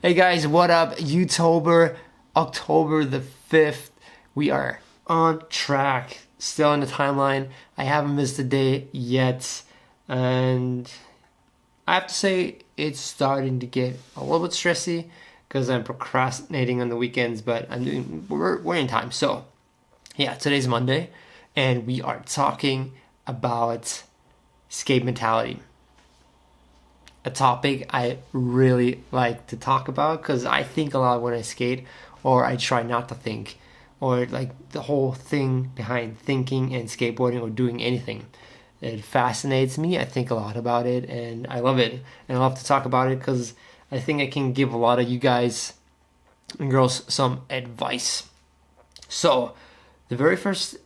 Hey guys, what up? YouTuber, October the 5th. We are on track, still in the timeline. I haven't missed a day yet. And I have to say, it's starting to get a little bit stressy because I'm procrastinating on the weekends, but we're in time. So, yeah, today's Monday, and we are talking about skate mentality, a topic I really like to talk about because I think a lot when I skate, or I try not to think, or like the whole thing behind thinking and skateboarding or doing anything. It fascinates me. I think a lot about it and I love it. And I love to talk about it because I think I can give a lot of you guys and girls some advice. So, the very first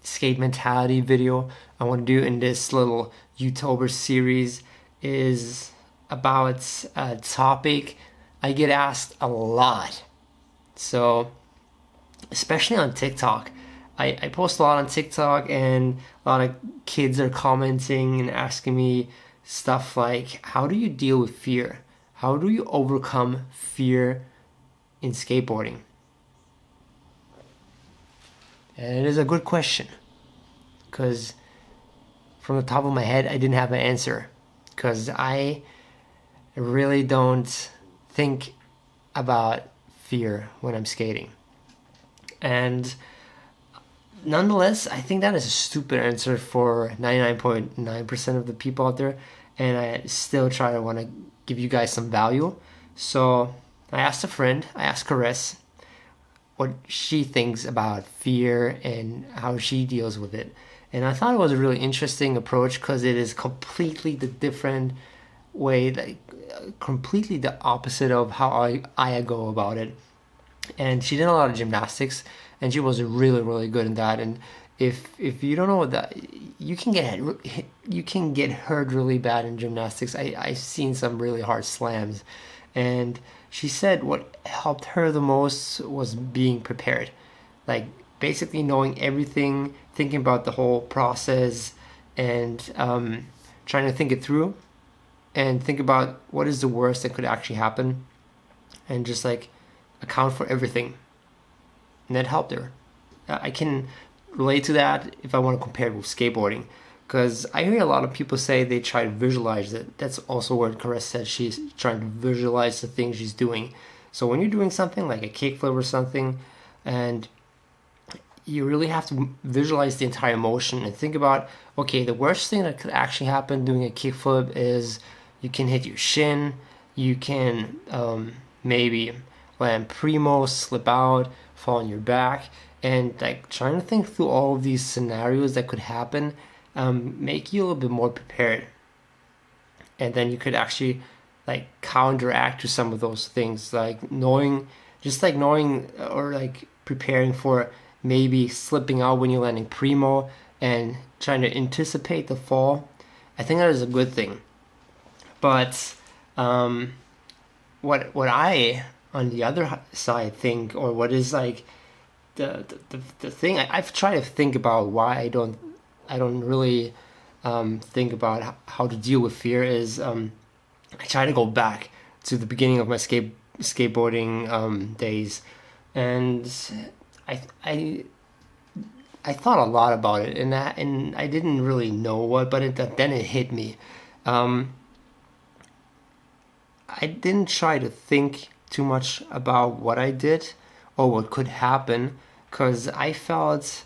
skate mentality video I want to do in this little YouTuber series is about a topic I get asked a lot. So, especially on TikTok, I post a lot on TikTok, and a lot of kids are commenting and asking me stuff like, how do you deal with fear? How do you overcome fear in skateboarding? And it is a good question because from the top of my head, I didn't have an answer because I really don't think about fear when I'm skating. And nonetheless, I think that is a stupid answer for 99.9% of the people out there, and I still try to want to give you guys some value. So I asked a friend, I asked Caress, what she thinks about fear and how she deals with it. And I thought it was a really interesting approach because it is completely the different way, like completely the opposite of how I go about it. And she did a lot of gymnastics, and she was really really good in that. And if you don't know what that, you can get hurt really bad in gymnastics. I've seen some really hard slams, and she said what helped her the most was being prepared, like basically knowing everything, thinking about the whole process, and trying to think it through, and think about what is the worst that could actually happen, and just like account for everything. And that helped her. I can relate to that if I want to compare it with skateboarding, because I hear a lot of people say they try to visualize it. That's also what Caress said. She's trying to visualize the things she's doing. So when you're doing something like a kickflip or something, and you really have to visualize the entire motion and think about, okay, the worst thing that could actually happen doing a kickflip is you can hit your shin, you can maybe land primo, slip out, fall on your back, and like trying to think through all of these scenarios that could happen make you a little bit more prepared. And then you could actually like counteract to some of those things, like knowing or like preparing for maybe slipping out when you're landing primo and trying to anticipate the fall. I think that is a good thing. But what I on the other side think, or what is like the thing I've tried to think about why I don't really think about how to deal with fear is I try to go back to the beginning of my skateboarding days, and I thought a lot about it, and I didn't really know what, but then it hit me. I didn't try to think too much about what I did or what could happen, because I felt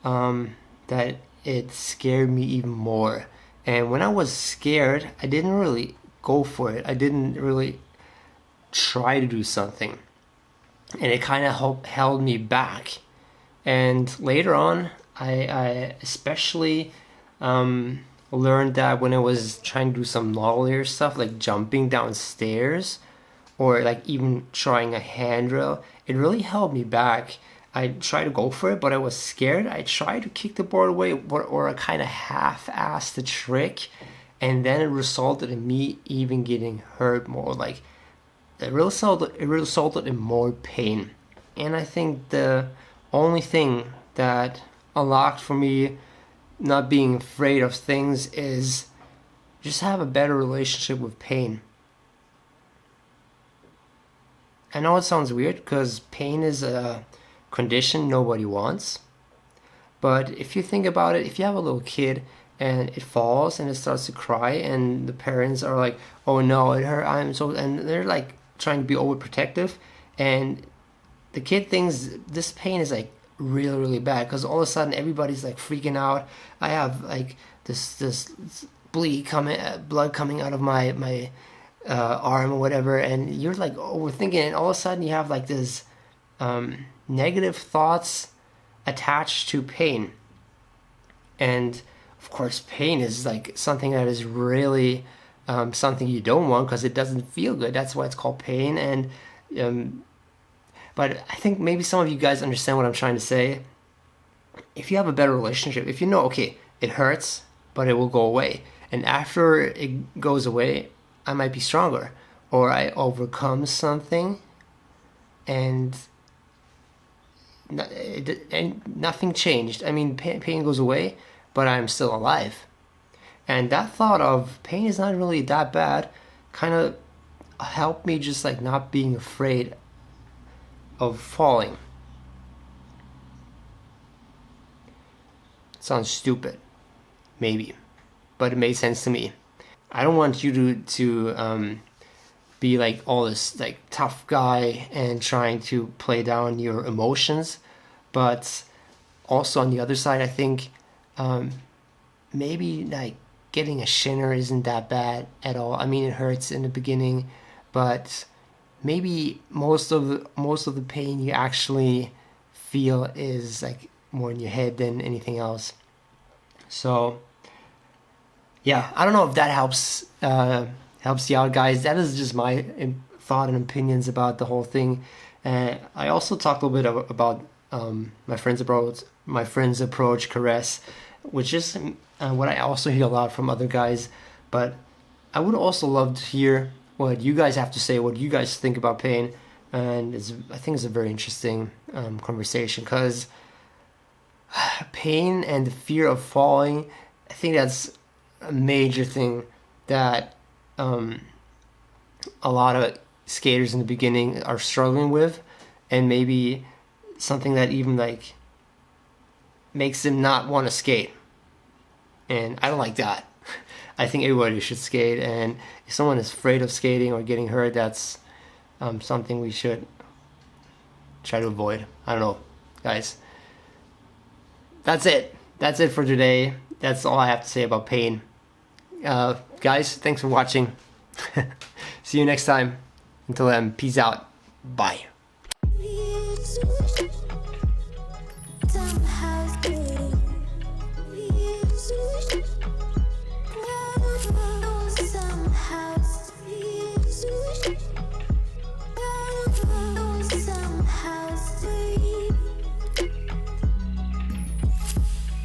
that it scared me even more. And when I was scared, I didn't really go for it. I didn't really try to do something, and it kind of held me back. And later on, I especially learned that when I was trying to do some gnarlier stuff, like jumping downstairs or like even trying a handrail, it really held me back. I tried to go for it, but I was scared. I tried to kick the board away, or I kind of half-assed the trick, and then it resulted in me even getting hurt more. Like it resulted in more pain. And I think the only thing that unlocked for me not being afraid of things is just have a better relationship with pain. I know it sounds weird because pain is a condition nobody wants. But if you think about it, if you have a little kid and it falls and it starts to cry, and the parents are like, "Oh no, it hurt," and they're like trying to be overprotective, and the kid thinks this pain is like really really bad because all of a sudden everybody's like freaking out. I have like this blood coming out of my arm or whatever, and you're like overthinking, and all of a sudden you have like this negative thoughts attached to pain. And of course, pain is like something that is really something you don't want because it doesn't feel good. That's why it's called pain. And but I think maybe some of you guys understand what I'm trying to say. If you have a better relationship, if you know, okay, it hurts, but it will go away, and after it goes away, I might be stronger, or I overcome something, and nothing changed. I mean, pain goes away, but I'm still alive. And that thought of pain is not really that bad kind of helped me just like not being afraid of falling. Sounds stupid, maybe, but it made sense to me. I don't want you to be like all this like tough guy and trying to play down your emotions, but also on the other side, I think maybe like getting a shinner isn't that bad at all. I mean, it hurts in the beginning, but maybe most of the pain you actually feel is like more in your head than anything else. So yeah, I don't know if that helps you out, guys. That is just my thought and opinions about the whole thing. I also talked a little bit about my friend's approach, caress, which is what I also hear a lot from other guys. But I would also love to hear what you guys have to say, what you guys think about pain, and I think it's a very interesting conversation because pain and the fear of falling, I think that's a major thing that a lot of skaters in the beginning are struggling with, and maybe something that even like makes them not want to skate. And I don't like that. I think everybody should skate, and if someone is afraid of skating or getting hurt, that's something we should try to avoid. I don't know, guys. That's it. That's it for today. That's all I have to say about pain. Guys, thanks for watching. See you next time. Until then, peace out. Bye.